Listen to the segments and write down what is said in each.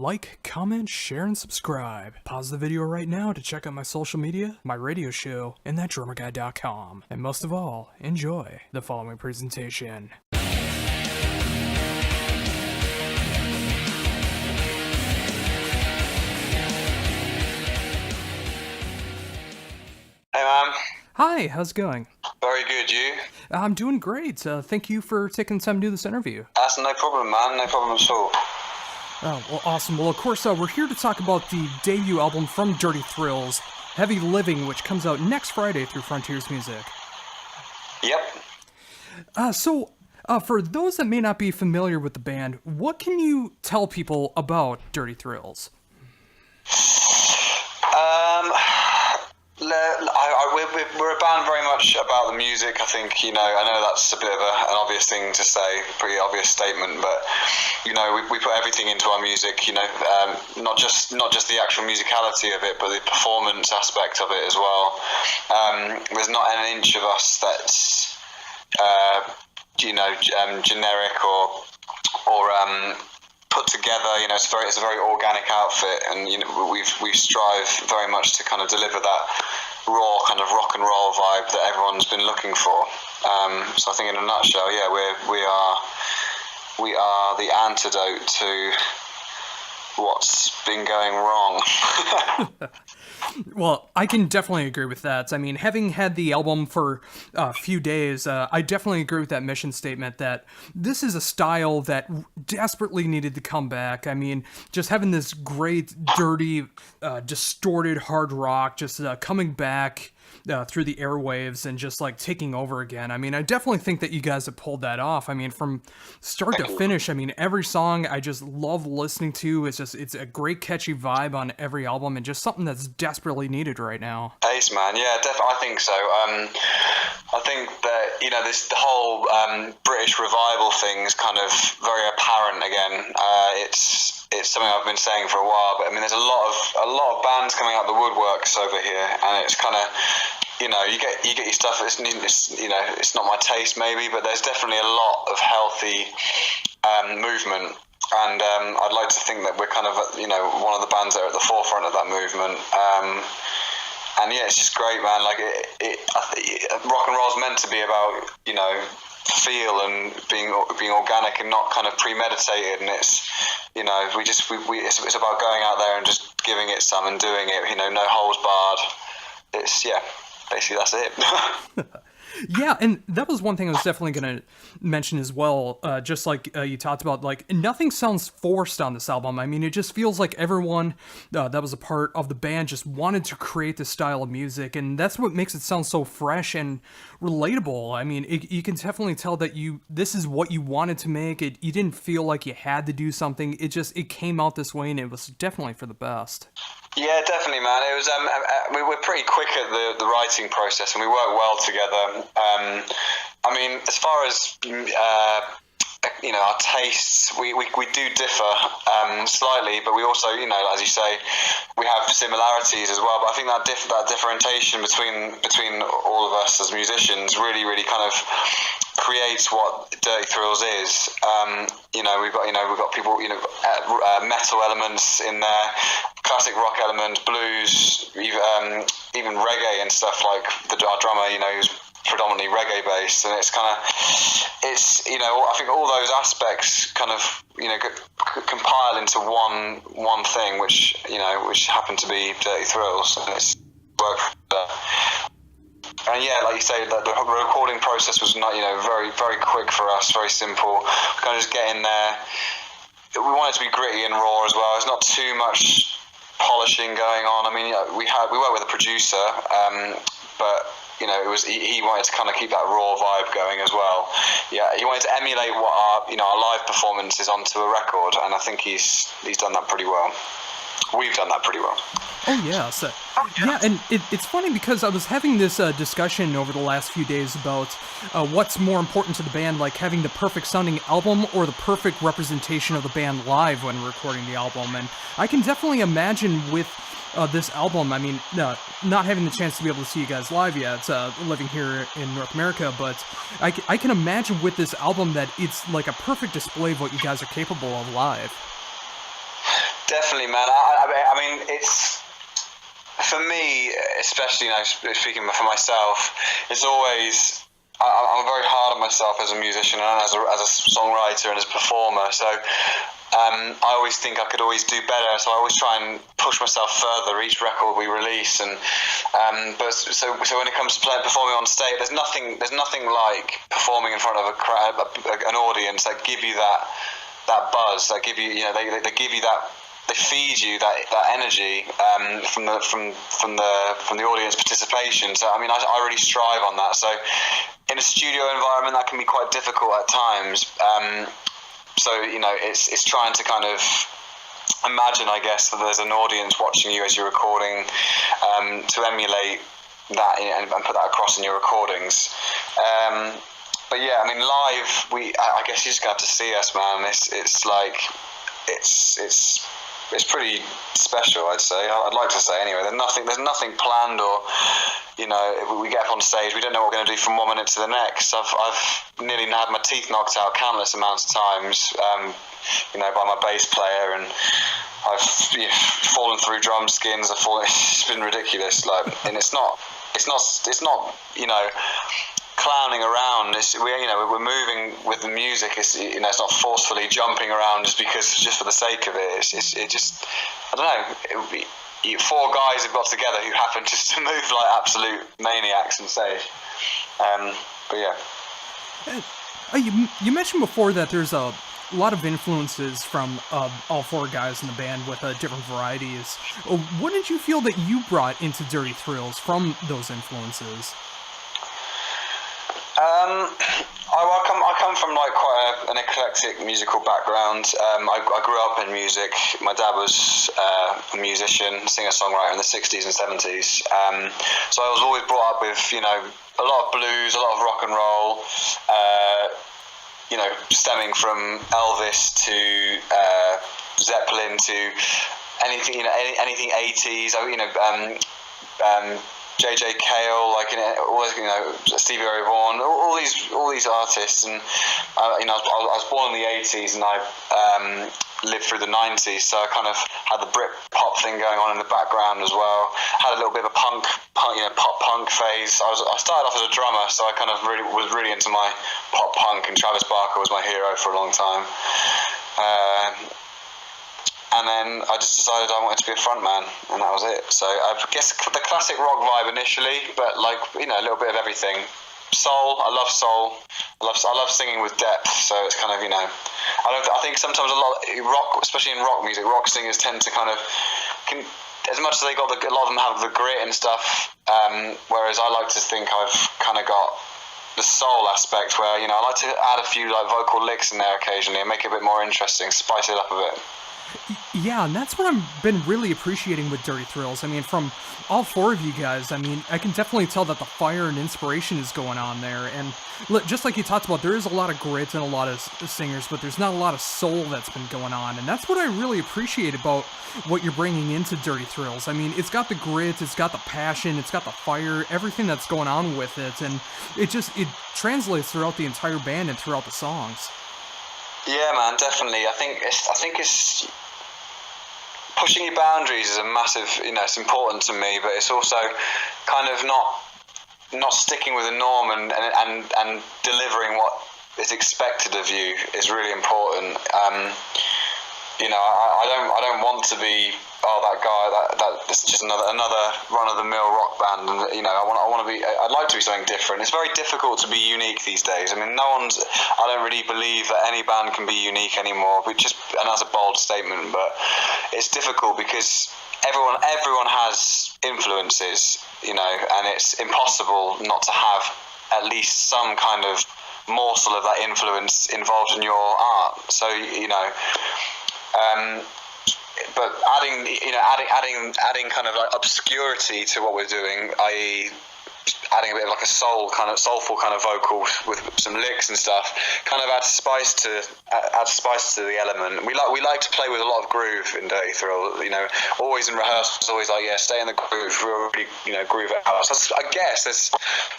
Like, comment, share, and subscribe. Pause the video right now to check out my social media, my radio show, and thatdrummerguy.com. And most of all, enjoy the following presentation. Hey man. Hi, how's it going? Very good, you? I'm doing great. Thank you for taking the time to do this interview. That's no problem, man. No problem at all. Oh, well, awesome. Well, of course, we're here to talk about the debut album from Dirty Thrills, Heavy Living, which comes out next Friday through Frontiers Music. Yep. So, for those that may not be familiar with the band, what can you tell people about Dirty Thrills? We're a band very much about the music. I think, I know that's a bit of an obvious thing to say, pretty obvious statement, but, we put everything into our music, not just the actual musicality of it, but the performance aspect of it as well. There's not an inch of us that's, generic or put together. It's a very organic outfit, and we strive very much to kind of deliver that raw kind of rock and roll vibe that everyone's been looking for. So I think in a nutshell, yeah, we are the antidote to what's been going wrong. Well, I can definitely agree with that. I mean, having had the album for a few days, I definitely agree with that mission statement that this is a style that desperately needed to come back. I mean, just having this great, dirty, distorted hard rock just coming back through the airwaves and just like taking over again. I mean, I definitely think that you guys have pulled that off. I mean, from start to finish, I mean, every song I just love listening to. It's a great catchy vibe on every album and just something that's desperately needed right now. Ace, man. Yeah, definitely. I think so. I think that, the whole British revival thing is kind of very apparent again. It's something I've been saying for a while, but I mean, there's a lot of bands coming out the woodworks over here, and it's kind of, you get your stuff. It's not my taste maybe, but there's definitely a lot of healthy movement, and I'd like to think that we're kind of one of the bands that are at the forefront of that movement. And yeah, it's just great, man. Like rock and roll's meant to be about feel and being organic and not kind of premeditated, and it's it's about going out there and just giving it some and doing it, no holds barred. Basically that's it. Yeah, and that was one thing I was definitely going to mention as well, just like you talked about, like, nothing sounds forced on this album. I mean, it just feels like everyone that was a part of the band just wanted to create this style of music, and that's what makes it sound so fresh and relatable. I mean, you can definitely tell that this is what you wanted to make. You didn't feel like you had to do something. It came out this way, and it was definitely for the best. Yeah, definitely, man. It was we were pretty quick at the writing process, and we worked well together. I mean, as far as our tastes, we do differ slightly, but we also, as you say, we have similarities as well. But I think that differentiation between all of us as musicians really kind of creates what Dirty Thrills is. We've got people, metal elements in there, classic rock elements, blues, even reggae and stuff. Like our drummer, who's predominantly reggae based, and it's I think all those aspects kind of compile into one thing, which happened to be Dirty Thrills, and it's worked. And yeah, like you say, the recording process was not, very, very quick for us, very simple. We kind of just get in there. We want it to be gritty and raw as well. There's not too much polishing going on. I mean, we worked with a producer, but it was he wanted to kind of keep that raw vibe going as well. Yeah, he wanted to emulate what our live performance is onto a record, and I think he's done that pretty well. We've done that pretty well. Oh yeah, yeah, and it's funny because I was having this discussion over the last few days about what's more important to the band, like having the perfect sounding album or the perfect representation of the band live when recording the album. And I can definitely imagine with this album, I mean, not having the chance to be able to see you guys live yet, living here in North America, but I can imagine with this album that it's like a perfect display of what you guys are capable of live. Definitely, man. I mean, it's for me, especially, speaking for myself, it's always. I'm very hard on myself as a musician and as a songwriter and as a performer. So I always think I could always do better. So I always try and push myself further each record we release. And but so when it comes to performing on stage, there's nothing like performing in front of a crowd, an audience that give you that buzz, that give you, they give you that. They feed you that energy from the audience participation. So I mean, I really strive on that. So in a studio environment, that can be quite difficult at times. So it's trying to kind of imagine, I guess, that there's an audience watching you as you're recording, to emulate that and put that across in your recordings. But yeah, I mean, live, I guess you just got to see us, man. It's like it's pretty special, I'd say. I'd like to say anyway. There's nothing planned, or we get up on stage, we don't know what we're going to do from 1 minute to the next. I've nearly had my teeth knocked out countless amounts of times, by my bass player, and I've fallen through drum skins. It's been ridiculous, and it's not clowning around. We're moving with the music. It's not forcefully jumping around just for the sake of it. It just I don't know. It would be four guys who got together who happen just to move like absolute maniacs on stage. But yeah. You mentioned before that there's a lot of influences from all four guys in the band with different varieties. What did you feel that you brought into Dirty Thrills from those influences? I come from like quite an eclectic musical background. I grew up in music. My dad was a musician, singer-songwriter in the 60s and 70s. So I was always brought up with, a lot of blues, a lot of rock and roll, stemming from Elvis to Zeppelin to anything, anything 80s. JJ Cale, Stevie Ray Vaughan, all these artists, and I was born in the 80s, and I lived through the 90s, so I kind of had the Brit pop thing going on in the background as well. Had a little bit of a pop punk phase. I started off as a drummer, so I kind of was really into my pop punk, and Travis Barker was my hero for a long time. And then I just decided I wanted to be a frontman, and that was it. So I guess the classic rock vibe initially, but a little bit of everything. Soul, I love soul. I love singing with depth. So it's kind of I think sometimes a lot rock, especially in rock music, rock singers tend to as much as a lot of them have the grit and stuff. Whereas I like to think I've kind of got the soul aspect where I like to add a few vocal licks in there occasionally and make it a bit more interesting, spice it up a bit. Yeah, and that's what I've been really appreciating with Dirty Thrills. I mean, from all four of you guys, I mean, I can definitely tell that the fire and inspiration is going on there. And just like you talked about, there is a lot of grit and a lot of singers, but there's not a lot of soul that's been going on. And that's what I really appreciate about what you're bringing into Dirty Thrills. I mean, it's got the grit, it's got the passion, it's got the fire, everything that's going on with it. And it translates throughout the entire band and throughout the songs. Yeah, man, definitely. I think it's pushing your boundaries is a massive, it's important to me, but it's also kind of not sticking with the norm and delivering what is expected of you is really important. I don't want to be that guy that's just another run-of-the-mill rock band, and I'd like to be something different. It's very difficult to be unique these days. I mean, I don't really believe that any band can be unique anymore, and that's a bold statement, but it's difficult because everyone has influences, and it's impossible not to have at least some kind of morsel of that influence involved in your art. So but adding kind of like obscurity to what we're doing, i.e. adding a bit of like a soulful kind of vocal with some licks and stuff, kind of adds spice to the element. We like to play with a lot of groove in Dirty Thrill. Always in rehearsals, always stay in the groove, really, groove it out. So I guess there's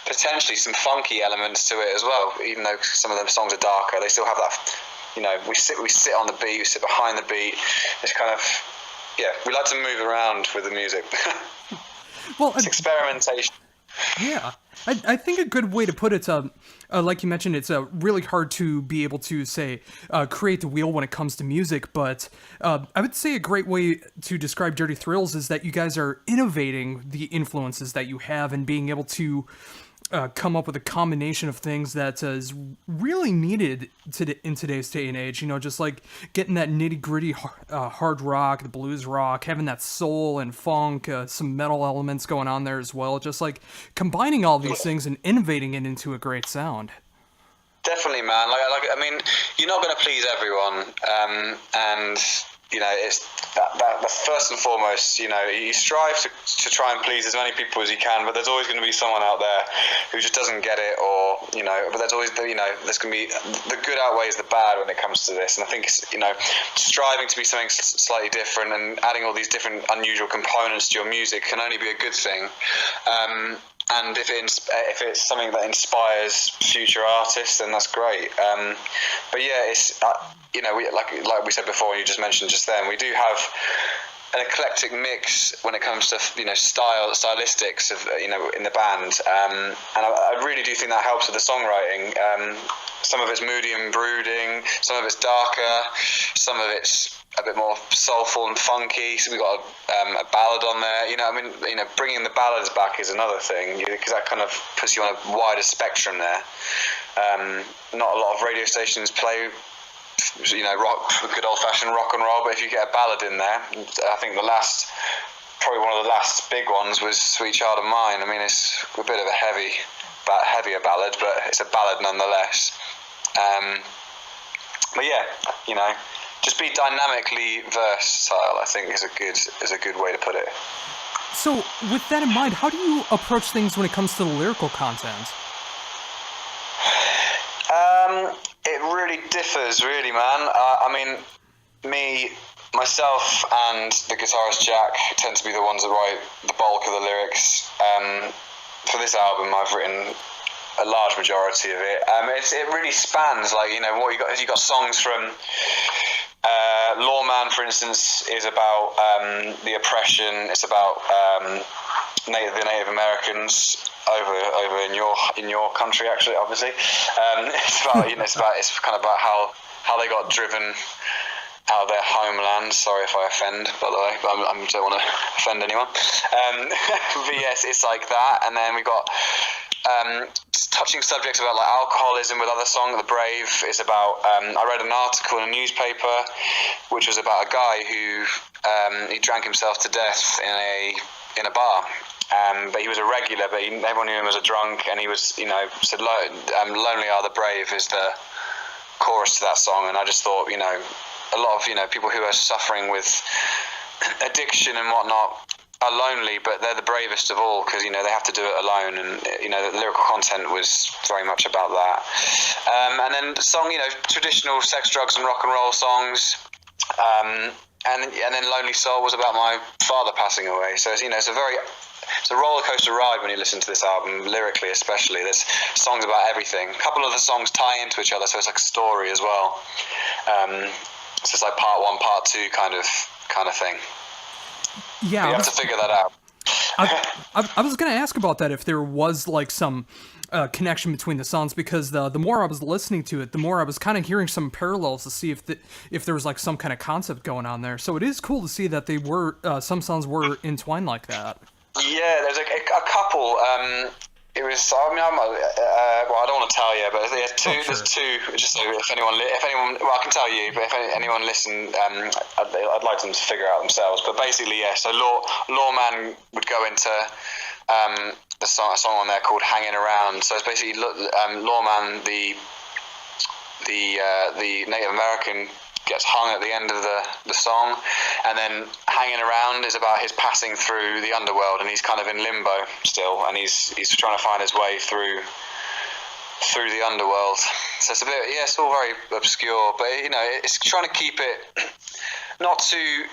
potentially some funky elements to it as well. Even though some of the songs are darker, they still have that. We sit on the beat, we sit behind the beat. It's kind of we like to move around with the music. Well, It's experimentation. yeah, I think a good way to put it, like you mentioned, it's really hard to be able to say create the wheel when it comes to music. But I would say a great way to describe Dirty Thrills is that you guys are innovating the influences that you have and being able to come up with a combination of things that is really needed in today's day and age. You know, just like getting that nitty gritty hard rock, the blues rock, having that soul and funk, some metal elements going on there as well. Just like combining all these things and innovating it into a great sound. Definitely, man. Like I mean, you're not going to please everyone, and you know, it's that first and foremost. You know, you strive to try and please as many people as you can, but there's always going to be someone out there who just doesn't get it, or you know. But there's always there's going to be the good outweighs the bad when it comes to this, and I think it's, you know, striving to be something slightly different and adding all these different unusual components to your music can only be a good thing. And if it's something that inspires future artists, then that's great. But yeah, it's you know, like we said before, and you just mentioned just then, we do have an eclectic mix when it comes to, you know, stylistics of, you know, in the band, and I really do think that helps with the songwriting. Some of it's moody and brooding, some of it's darker, some of it's a bit more soulful and funky. So we got a ballad on there. You know, I mean, you know, bringing the ballads back is another thing, because that kind of puts you on a wider spectrum there. Not a lot of radio stations play, you know, good old-fashioned rock and roll, but if you get a ballad in there, I think probably one of the last big ones was Sweet Child of Mine. I mean, it's a bit of a heavier ballad, but it's a ballad nonetheless. But yeah, you know, just be dynamically versatile, I think, is a good way to put it. So, with that in mind, how do you approach things when it comes to the lyrical content? It really differs, really, man. I mean, myself and the guitarist Jack tend to be the ones that write the bulk of the lyrics. For this album, I've written a large majority of it. It really spans, like, you know, what you got. You got songs from Lawman, for instance, is about the oppression. It's about the Native Americans over in your country, actually, obviously. It's about, you know, it's kind of about how they got driven out of their homeland. Sorry if I offend, by the way, but I don't want to offend anyone. But yes, it's like that. And then we got touching subjects about like alcoholism with other songs. The Brave is about, I read an article in a newspaper which was about a guy who he drank himself to death in a bar. But he was a regular, but everyone knew him as a drunk, and he was, you know, said, "Lonely Are the Brave" is the chorus to that song. And I just thought, you know, a lot of, you know, people who are suffering with addiction and whatnot are lonely, but they're the bravest of all, because, you know, they have to do it alone. And, you know, the lyrical content was very much about that. And then the song, you know, traditional sex, drugs and rock and roll songs. And then Lonely Soul was about my father passing away. So, you know, it's a roller coaster ride when you listen to this album, lyrically especially. There's songs about everything. A couple of the songs tie into each other, so it's like a story as well. So it's like part one, part two kind of thing. Yeah, you have to figure that out. I was going to ask about that, if there was like some connection between the songs, because the more I was listening to it, the more I was kind of hearing some parallels to see if there was like some kind of concept going on there. So it is cool to see that they were some songs were entwined like that. Yeah, there's a couple. It was, I mean, well, I don't want to tell you, but there's two. Oh, sure. There's two. Just so if anyone, well, I can tell you, but if anyone listen, I'd like them to figure out themselves. But basically, yeah. So Lawman would go into a song on there called "Hanging Around." So it's basically Lawman, the Native American, gets hung at the end of the song, and then Hanging Around is about his passing through the underworld, and he's kind of in limbo still, and he's trying to find his way through the underworld. So it's a bit, yeah, it's all very obscure, but, you know, it's trying to keep it not too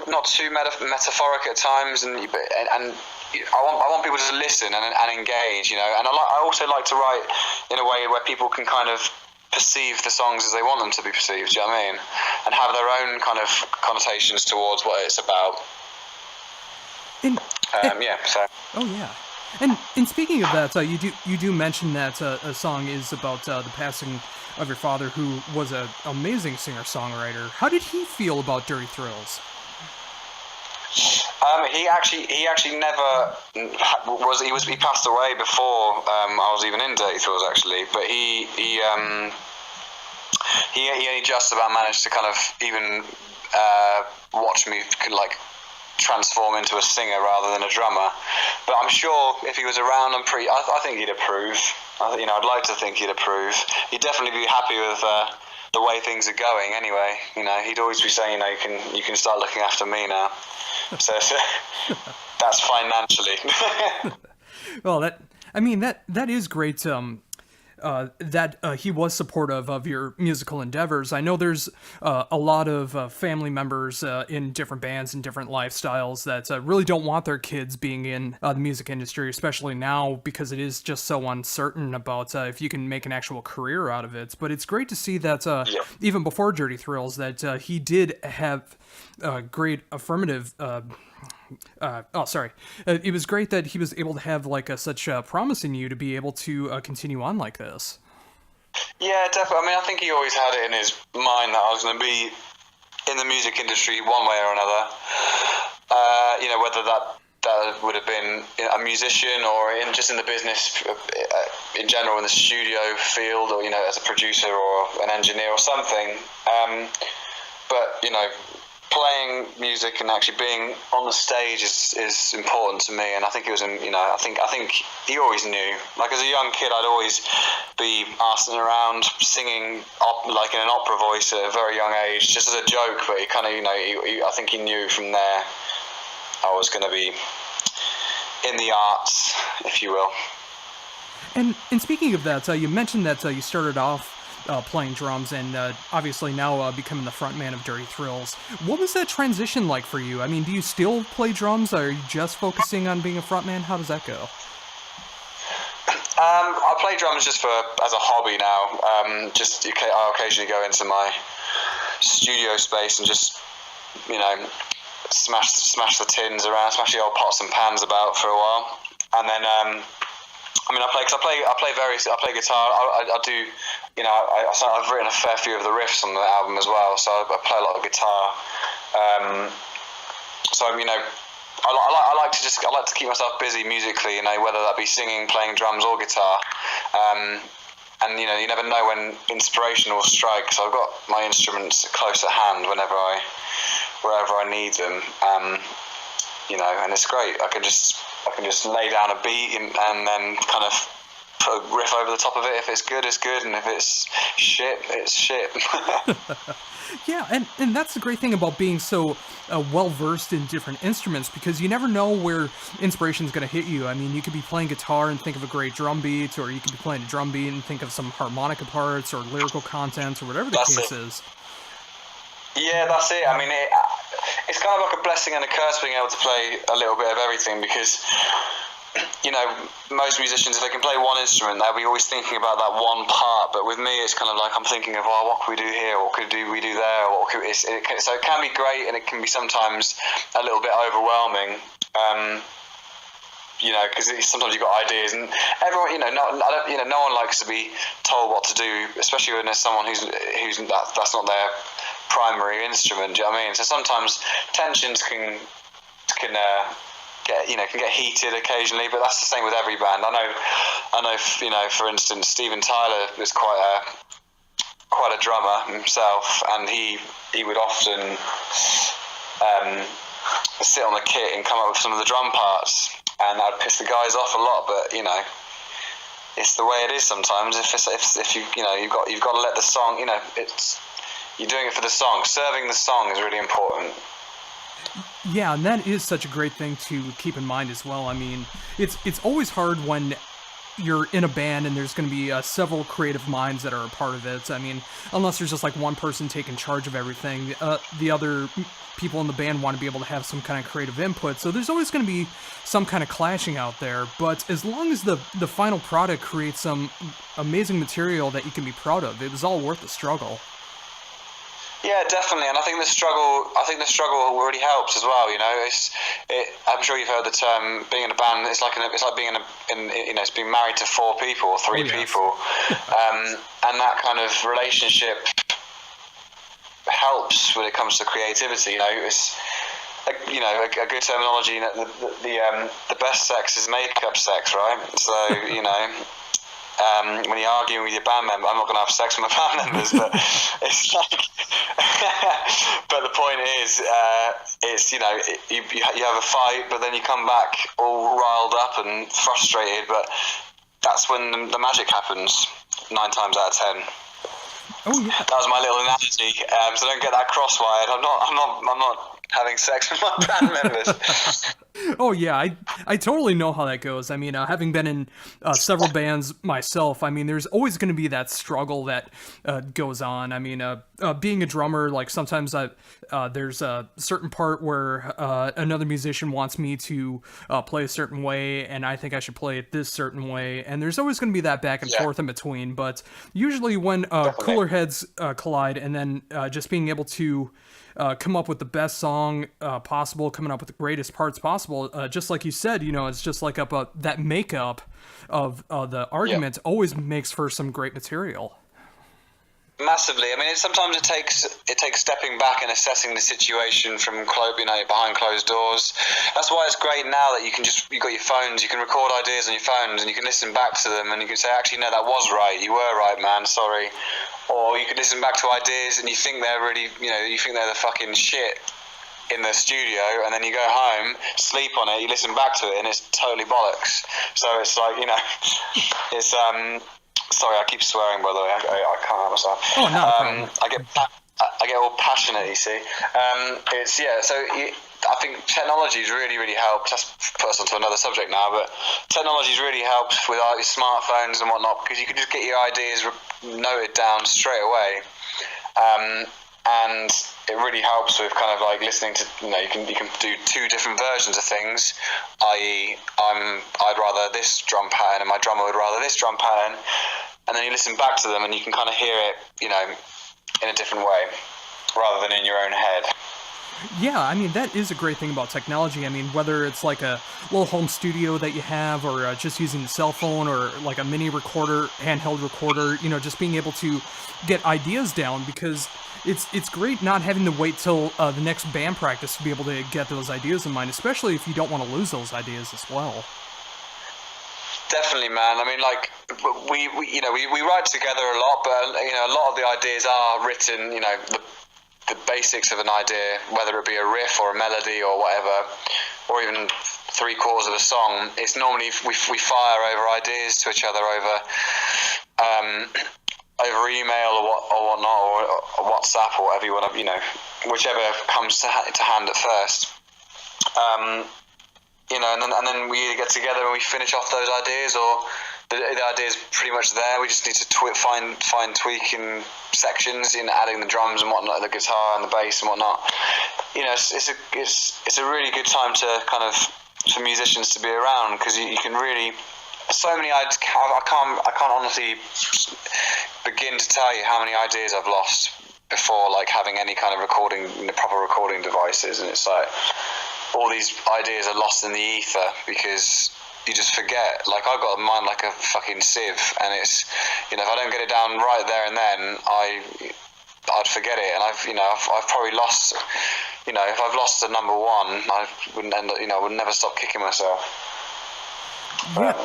metaphoric at times, and I want people to listen and engage, you know. And I also like to write in a way where people can kind of perceive the songs as they want them to be perceived, do you know what I mean? And have their own kind of connotations towards what it's about. And, Yeah. So. oh yeah. And speaking of that, you do mention that a song is about the passing of your father, who was an amazing singer-songwriter. How did he feel about Dirty Thrills? He actually never he passed away before I was even in Dirty Thrills, actually. But he only just about managed to kind of even watch me like transform into a singer rather than a drummer. But I'm sure if he was around, I think he'd approve. I'd like to think he'd approve. He'd definitely be happy with the way things are going. Anyway, he'd always be saying, you can start looking after me now. So that's financially. Well, that is great. That he was supportive of your musical endeavors. I know there's a lot of family members in different bands and different lifestyles that really don't want their kids being in the music industry, especially now because it is just so uncertain about if you can make an actual career out of it. But it's great to see that even before Dirty Thrills, that he did have great affirmative. It was great that he was able to have such promise in you to be able to continue on like this. Yeah, definitely. I mean, I think he always had it in his mind that I was going to be in the music industry one way or another. Whether that would have been a musician or just in the business in general, in the studio field, or as a producer or an engineer or something. But playing music and actually being on the stage is important to me, and I think it was I think he always knew. Like as a young kid, I'd always be asking around singing like in an opera voice at a very young age, just as a joke. But he kind of I think he knew from there I was going to be in the arts, if you will. And speaking of that, you mentioned that you started off playing drums and obviously now becoming the frontman of Dirty Thrills. What was that transition like for you? I mean, do you still play drums? Or are you just focusing on being a frontman? How does that go? I play drums just as a hobby now. I'll occasionally go into my studio space and just smash the tins around, smash the old pots and pans about for a while, and then I play guitar. I do. I've written a fair few of the riffs on the album as well, so I play a lot of guitar. I like to keep myself busy musically, whether that be singing, playing drums, or guitar. And you never know when inspiration will strike. So I've got my instruments close at hand wherever I need them. And it's great. I can just lay down a beat and then kind of put a riff over the top of it. If it's good, it's good, and if it's shit, it's shit. Yeah, and that's the great thing about being so well-versed in different instruments, because you never know where inspiration's going to hit you. I mean, you could be playing guitar and think of a great drum beat, or you could be playing a drum beat and think of some harmonica parts or lyrical content or whatever the case is. Yeah, that's it. I mean, it's kind of like a blessing and a curse being able to play a little bit of everything, because most musicians, if they can play one instrument, they'll be always thinking about that one part. But with me, it's kind of like I'm thinking of, what can we do here? What could we do there? So it can be great, and it can be sometimes a little bit overwhelming. Because sometimes you've got ideas, and everyone, no one likes to be told what to do, especially when there's someone who's that's not their primary instrument. Do you know what I mean? So sometimes tensions can get heated occasionally, but that's the same with every band. I know. For instance, Steven Tyler is quite a drummer himself, and he would often sit on the kit and come up with some of the drum parts, and that'd piss the guys off a lot. But it's the way it is sometimes. If you've got to let the song. You're doing it for the song. Serving the song is really important. Yeah, and that is such a great thing to keep in mind as well. I mean, it's always hard when you're in a band and there's going to be several creative minds that are a part of it. I mean, unless there's just like one person taking charge of everything, the other people in the band want to be able to have some kind of creative input. So there's always going to be some kind of clashing out there. But as long as the final product creates some amazing material that you can be proud of, it was all worth the struggle. Yeah, definitely, and I think the struggle. Really helps as well. I'm sure you've heard the term being in a band. It's like being it's being married to four people, or three Oh, yes. people, and that kind of relationship helps when it comes to creativity. It's a good terminology. The best sex is make-up sex, right? So when you're arguing with your band member, I'm not going to have sex with my band members, but it's like, but the point is, you have a fight, but then you come back all riled up and frustrated, but that's when the magic happens 9 times out of 10. Oh yeah. That was my little analogy, so don't get that cross-wired. I'm not having sex with my band members. Oh yeah, I totally know how that goes. I mean, having been in several bands myself, I mean, there's always going to be that struggle that goes on. I mean, being a drummer, like sometimes there's a certain part where another musician wants me to play a certain way, and I think I should play it this certain way, and there's always going to be that back and forth in between. But usually when cooler heads collide, and then just being able to come up with the best song possible, coming up with the greatest parts possible. Just like you said, it's just like that makeup of the argument always makes for some great material. Massively. I mean, sometimes it takes stepping back and assessing the situation from behind closed doors. That's why it's great now that you've got your phones. You can record ideas on your phones, and you can listen back to them, and you can say, actually, no, that was right. You were right, man. Sorry. Or you can listen back to ideas, and you think they're really, you think they're the fucking shit in the studio, and then you go home, sleep on it, you listen back to it, and it's totally bollocks. So it's like, it's sorry, I keep swearing, by the way. I can't help myself. Oh, no. I get all passionate, you see. I think technology's really, really helped. That's put us onto another subject now, but technology's really helped with your smartphones and whatnot, because you can just get your ideas noted down straight away. And it really helps with kind of like listening to, you can do 2 different versions of things, i.e. I'd rather this drum pattern and my drummer would rather this drum pattern, and then you listen back to them and you can kind of hear it, in a different way, rather than in your own head. Yeah, I mean, that is a great thing about technology. I mean, whether it's like a little home studio that you have, or just using the cell phone, or like a mini recorder, handheld recorder, just being able to get ideas down, because it's great not having to wait till the next band practice to be able to get those ideas in mind, especially if you don't want to lose those ideas as well. Definitely, man. I mean, like we write together a lot, but a lot of the ideas are written. The basics of an idea, whether it be a riff or a melody or whatever, or even 3/4 of a song. It's normally we fire over ideas to each other over email or whatnot, or WhatsApp or whatever you want to, whichever comes to hand at first. And then we either get together and we finish off those ideas, or the idea's pretty much there. We just need to find tweaking sections in adding the drums and whatnot, the guitar and the bass and whatnot. It's a really good time to kind of for musicians to be around, because you can really so many ideas. I can't honestly begin to tell you how many ideas I've lost before, like having any kind of proper recording devices, and it's like all these ideas are lost in the ether because you just forget. Like, I've got a mind like a fucking sieve, and it's, if I don't get it down right there and then, I'd forget it. And I've probably lost, if I've lost a number one, I wouldn't I would never stop kicking myself. Yeah.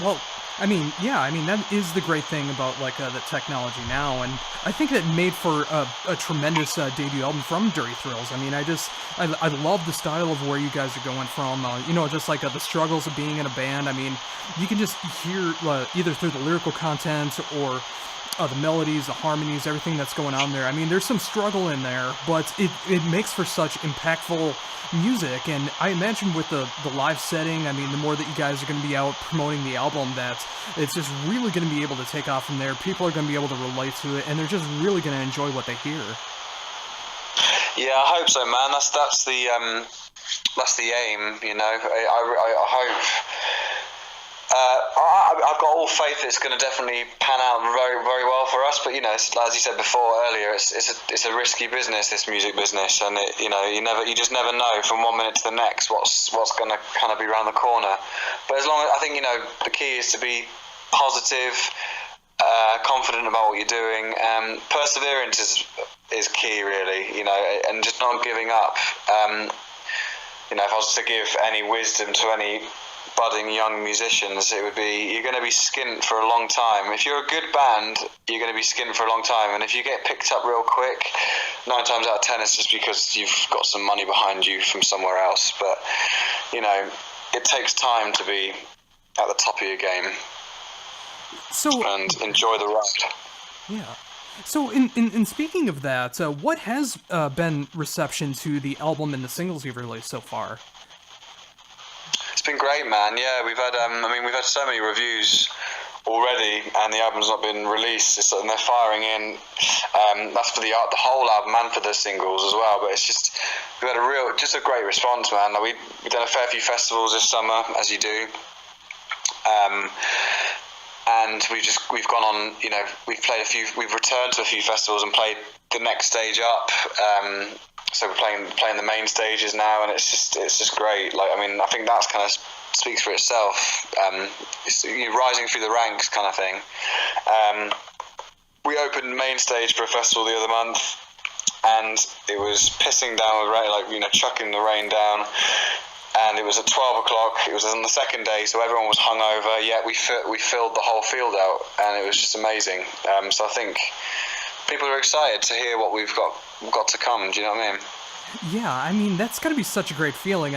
Well, I mean, that is the great thing about like the technology now, and I think that made for a tremendous debut album from Dirty Thrills. I mean, I love the style of where you guys are going from. Just like the struggles of being in a band. I mean, you can just hear either through the lyrical content or the melodies, the harmonies, everything that's going on there. I mean, there's some struggle in there, but it makes for such impactful music. And I imagine with the live setting, I mean, the more that you guys are going to be out promoting the album, that it's just really going to be able to take off from there. People are going to be able to relate to it, and they're just really going to enjoy what they hear. Yeah, I hope so, man. That's the aim. I hope. I've got all faith it's going to definitely pan out very, very well for us. But as you said before earlier, it's a risky business, this music business, and you just never know from one minute to the next what's going to kind of be around the corner. But as long as I think the key is to be positive, confident about what you're doing. Perseverance is key, really. And just not giving up. If I was to give any wisdom to any budding young musicians, it would be you're going to be skint for a long time. If you're a good band, you're going to be skint for a long time, and if you get picked up real quick, 9 times out of 10 it's just because you've got some money behind you from somewhere else. But it takes time to be at the top of your game, and enjoy the ride. Yeah. So in speaking of that, what has been reception to the album and the singles you've released so far? It's been great, man. Yeah, we've had we've had so many reviews already, and the album's not been released, and they're firing in. That's for the whole album and for the singles as well. But we've had a great response, man. We've done a fair few festivals this summer, as you do. And we've gone on, we've returned to a few festivals and played the next stage up. So we're playing the main stages now, and it's just great. I think that's kind of speaks for itself. It's rising through the ranks kind of thing. We opened main stage for a festival the other month, and it was pissing down with rain, chucking the rain down. And it was at 12 o'clock. It was on the second day, so everyone was hungover. Yet we filled the whole field out, and it was just amazing. So I think people are excited to hear what we've got to come. Do you know what I mean? Yeah, that's got to be such a great feeling.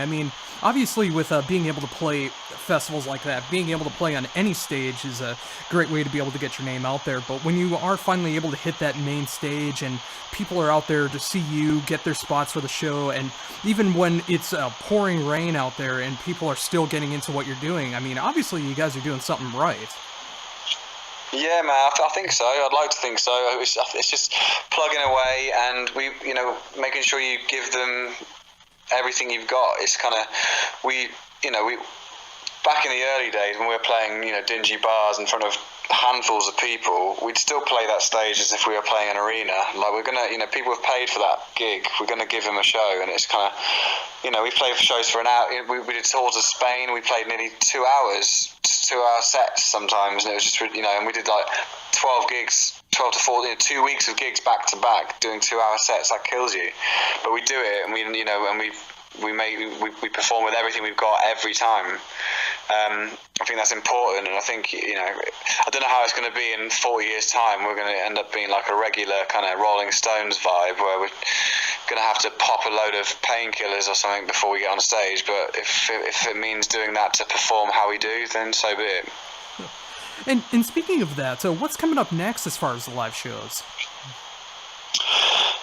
Obviously, with being able to play festivals like that, being able to play on any stage is a great way to be able to get your name out there. But when you are finally able to hit that main stage and people are out there to see you, get their spots for the show, and even when it's pouring rain out there and people are still getting into what you're doing, obviously you guys are doing something right. Yeah, man, I think so. I'd like to think so. It's just plugging away, and making sure you give them everything you've got. It's kind of we back in the early days when we were playing dingy bars in front of handfuls of people, we'd still play that stage as if we were playing an arena. We're gonna people have paid for that gig, we're gonna give them a show. And it's kind of we played for shows for an hour. We did tours of Spain. We played nearly 2 hours, 2-hour sets sometimes, and it was just and we did 12 gigs, 12 to 14, 2 weeks of gigs back to back, doing 2-hour sets. That kills you, but we do it, and we perform with everything we've got every time. I think that's important, and I think I don't know how it's going to be in 40 years' time. We're going to end up being like a regular kind of Rolling Stones vibe, where we're going to have to pop a load of painkillers or something before we get on stage. But if it means doing that to perform how we do, then so be it. And speaking of that, so what's coming up next as far as the live shows?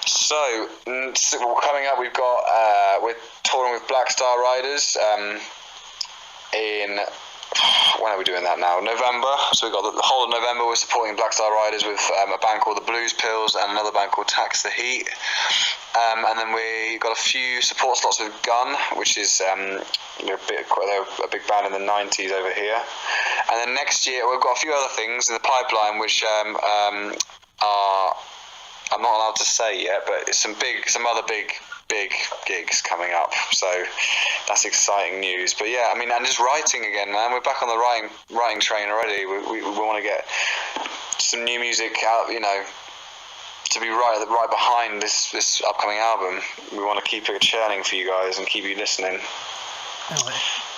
So coming up, we're touring with Black Star Riders in, when are we doing that now? November. So we've got the whole of November. We're supporting Black Star Riders with a band called the Blues Pills and another band called Tax the Heat. And then we got a few support slots with Gun, which is they're a big band in the 90s over here. And then next year we've got a few other things in the pipeline, which are, I'm not allowed to say yet, but it's some other big gigs coming up, so that's exciting news. But yeah, and just writing again, man. We're back on the writing train already. We want to get some new music out, to be right behind this upcoming album. We want to keep it churning for you guys and keep you listening.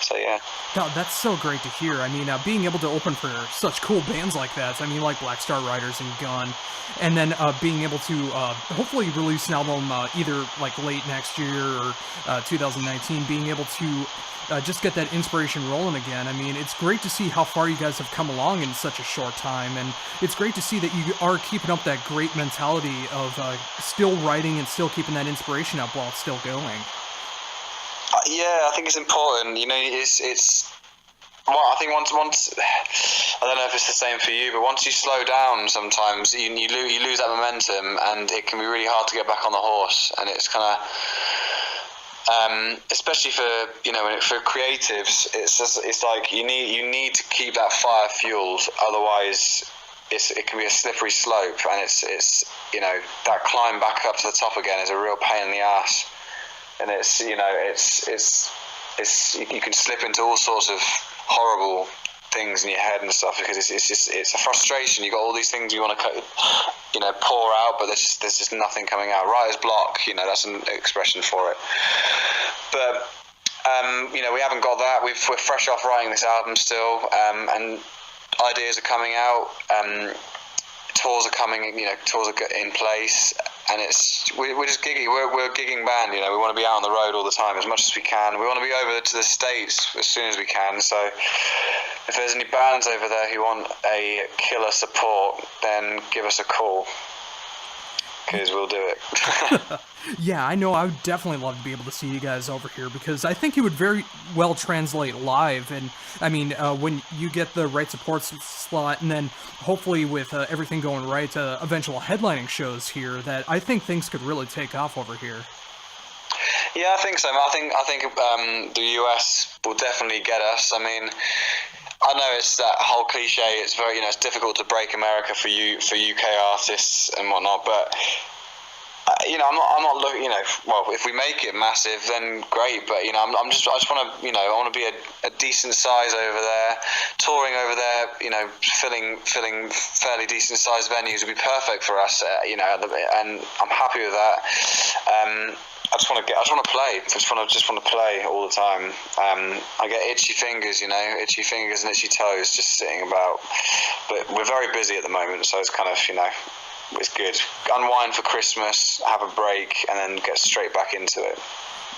So yeah. God, that's so great to hear. Being able to open for such cool bands like that, like Black Star Riders and Gun, and then being able to hopefully release an album either late next year or 2019, being able to just get that inspiration rolling again. It's great to see how far you guys have come along in such a short time, and it's great to see that you are keeping up that great mentality of still writing and still keeping that inspiration up while it's still going. Yeah, I think it's important. It's. Well, I think once I don't know if it's the same for you, but once you slow down, sometimes you lose that momentum, and it can be really hard to get back on the horse. And it's kind of, especially for for creatives, it's like you need to keep that fire fueled, otherwise it can be a slippery slope, and it's that climb back up to the top again is a real pain in the ass, and it's you can slip into all sorts of horrible things in your head and stuff, because it's a frustration. You got all these things you want to pour out, but there's just nothing coming out. Writer's block, that's an expression for it. But we haven't got that. We're fresh off writing this album still, and ideas are coming out. Tours are coming. Tours are in place, and we're just gigging. We're a gigging band. We want to be out on the road all the time as much as we can. We want to be over to the States as soon as we can. So if there's any bands over there who want a killer support, then give us a call, because we'll do it. Yeah, I know. I would definitely love to be able to see you guys over here, because I think you would very well translate live. And I mean, when you get the right support slot, and then hopefully with everything going right, eventual headlining shows here, that I think things could really take off over here. Yeah, I think so. I think the US will definitely get us. I mean, I know it's that whole cliche. It's very it's difficult to break America for UK artists and whatnot, but. I'm not looking. Well, if we make it massive, then great. But I just want to, I want to be a decent size over there, touring over there. Filling fairly decent sized venues would be perfect for us. And I'm happy with that. I just want to play. I just want to play all the time. I get itchy fingers and itchy toes just sitting about. But we're very busy at the moment, so it's kind of it's good. Unwind for Christmas, have a break, and then get straight back into it.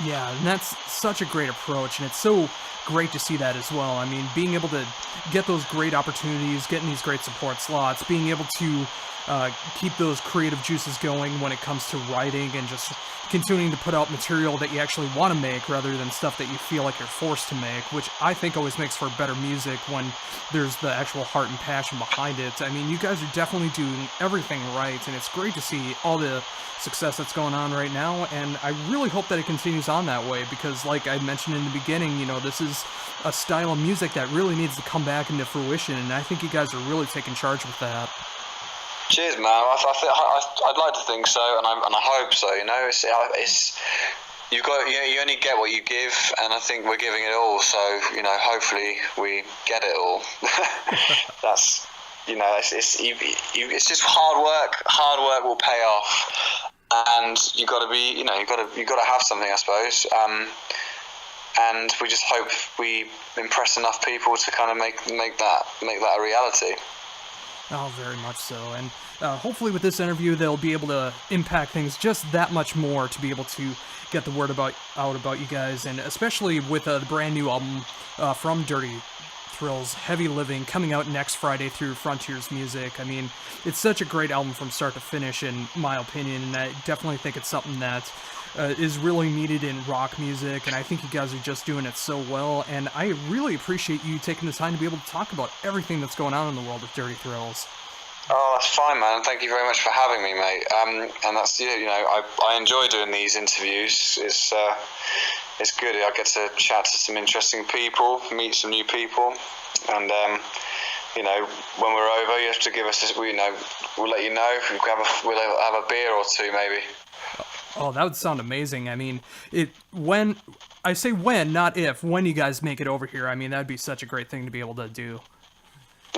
Yeah, and that's such a great approach, and it's so great to see that as well. I mean, being able to get those great opportunities, getting these great support slots, being able to keep those creative juices going when it comes to writing, and just continuing to put out material that you actually want to make rather than stuff that you feel like you're forced to make, which I think always makes for better music when there's the actual heart and passion behind it. I mean, you guys are definitely doing everything right, and it's great to see all the success that's going on right now, and I really hope that it continues on that way, because like I mentioned in the beginning, this is a style of music that really needs to come back into fruition, and I think you guys are really taking charge with that. Cheers, man. I'd like to think so, and I hope so. It's you only get what you give, and I think we're giving it all. So hopefully we get it all. That's it's just hard work. Hard work will pay off, and you got to be you got to have something, I suppose. And we just hope we impress enough people to kind of make that a reality. Oh, very much so. And hopefully with this interview, they'll be able to impact things just that much more to be able to get the word out about you guys. And especially with the brand new album from Dirty Thrills, Heavy Living, coming out next Friday through Frontiers Music. I mean, it's such a great album from start to finish, in my opinion, and I definitely think it's something that is really needed in rock music, and I think you guys are just doing it so well, and I really appreciate you taking the time to be able to talk about everything that's going on in the world of Dirty Thrills. Oh, that's fine, man. Thank you very much for having me, mate. And that's I enjoy doing these interviews. It's good. I get to chat to some interesting people, meet some new people, and when we're over, you have to give us we'll let you know. We'll have a beer or two, maybe. Oh, that would sound amazing. I mean, when I say when, not if, when you guys make it over here, I mean, that'd be such a great thing to be able to do.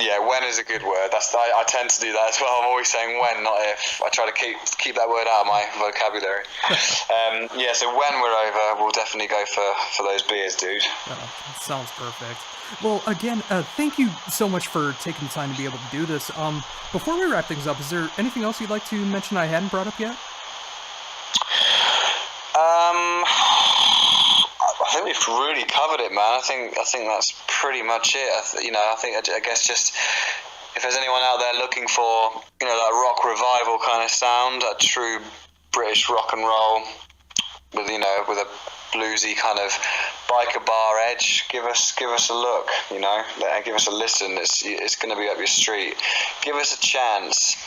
Yeah, when is a good word. I tend to do that as well. I'm always saying when, not if. I try to keep that word out of my vocabulary. So when we're over, we'll definitely go for those beers, dude. That sounds perfect. Well, again, thank you so much for taking the time to be able to do this. Before we wrap things up, is there anything else you'd like to mention I hadn't brought up yet? I think we've really covered it, man. I think that's pretty much it. I guess just if there's anyone out there looking for that rock revival kind of sound, that true British rock and roll with with a bluesy kind of biker bar edge, give us a look. Give us a listen. It's going to be up your street. Give us a chance.